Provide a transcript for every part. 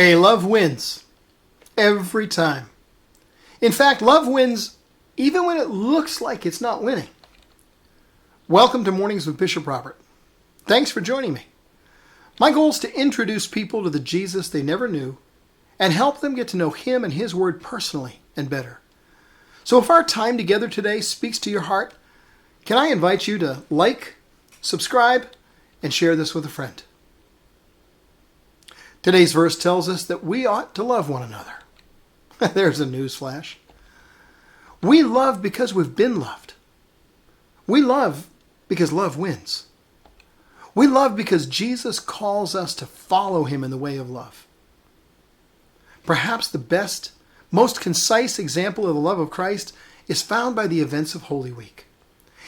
A love wins every time. In fact, love wins even when it looks like it's not winning. Welcome to Mornings with Bishop Robert. Thanks for joining me. My goal is to introduce people to the Jesus they never knew and help them get to know Him and His Word personally and better. So if our time together today speaks to your heart, can I invite you to like, subscribe, and share this with a friend? Today's verse tells us that we ought to love one another. There's a news flash. We love because we've been loved. We love because love wins. We love because Jesus calls us to follow Him in the way of love. Perhaps the best, most concise example of the love of Christ is found by the events of Holy Week.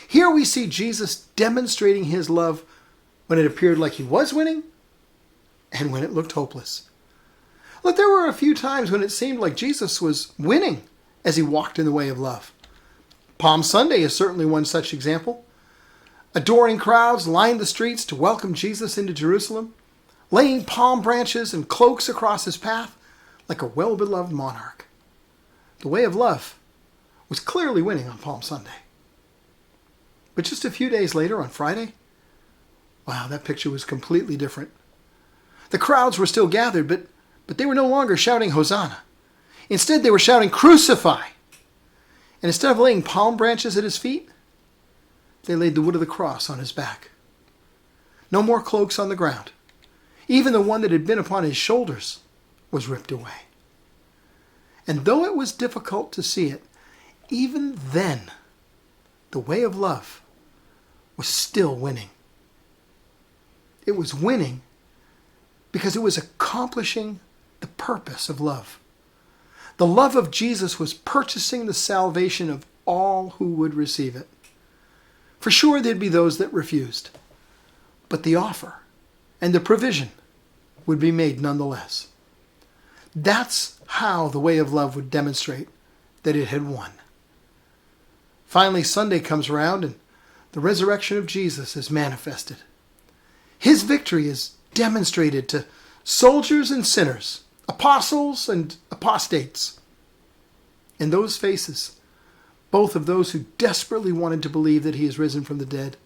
Here we see Jesus demonstrating His love when it appeared like He was winning and when it looked hopeless. Look, there were a few times when it seemed like Jesus was winning as He walked in the way of love. Palm Sunday is certainly one such example. Adoring crowds lined the streets to welcome Jesus into Jerusalem, laying palm branches and cloaks across His path like a well-beloved monarch. The way of love was clearly winning on Palm Sunday. But just a few days later, on Friday, wow, that picture was completely different. The crowds were still gathered, but they were no longer shouting Hosanna. Instead, they were shouting, Crucify! And instead of laying palm branches at His feet, they laid the wood of the cross on His back. No more cloaks on the ground. Even the one that had been upon His shoulders was ripped away. And though it was difficult to see it, even then, the way of love was still winning. It was winning because it was accomplishing the purpose of love. The love of Jesus was purchasing the salvation of all who would receive it. For sure, there'd be those that refused, but the offer and the provision would be made nonetheless. That's how the way of love would demonstrate that it had won. Finally, Sunday comes around and the resurrection of Jesus is manifested. His victory is demonstrated to soldiers and sinners, apostles and apostates. In those faces, both of those who desperately wanted to believe that He is risen from the dead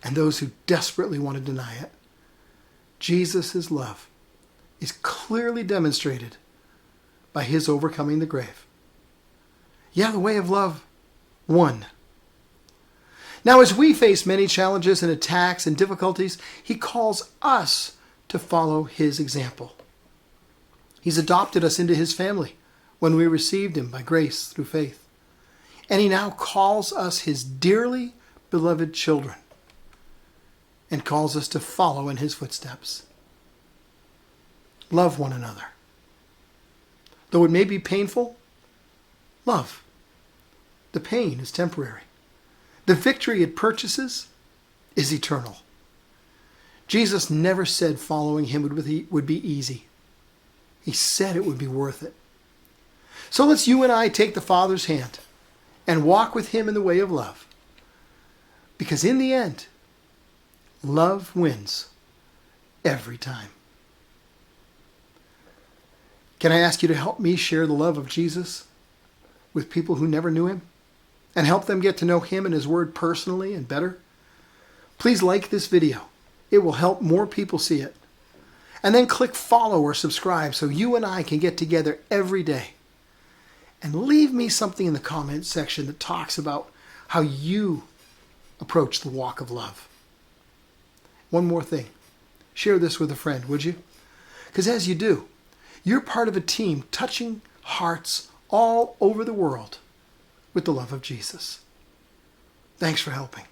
and those who desperately want to deny it, Jesus' love is clearly demonstrated by His overcoming the grave. Yeah, the way of love won. Now, as we face many challenges and attacks and difficulties, He calls us to follow His example. He's adopted us into His family when we received Him by grace through faith. And He now calls us His dearly beloved children and calls us to follow in His footsteps. Love one another. Though it may be painful, love. The pain is temporary. The victory it purchases is eternal. Jesus never said following Him would be easy. He said it would be worth it. So let's you and I take the Father's hand and walk with Him in the way of love. Because in the end, love wins every time. Can I ask you to help me share the love of Jesus with people who never knew Him and help them get to know Him and His Word personally and better? Please like this video. It will help more people see it. And then click follow or subscribe so you and I can get together every day. And leave me something in the comments section that talks about how you approach the walk of love. One more thing. Share this with a friend, would you? Because as you do, you're part of a team touching hearts all over the world with the love of Jesus. Thanks for helping.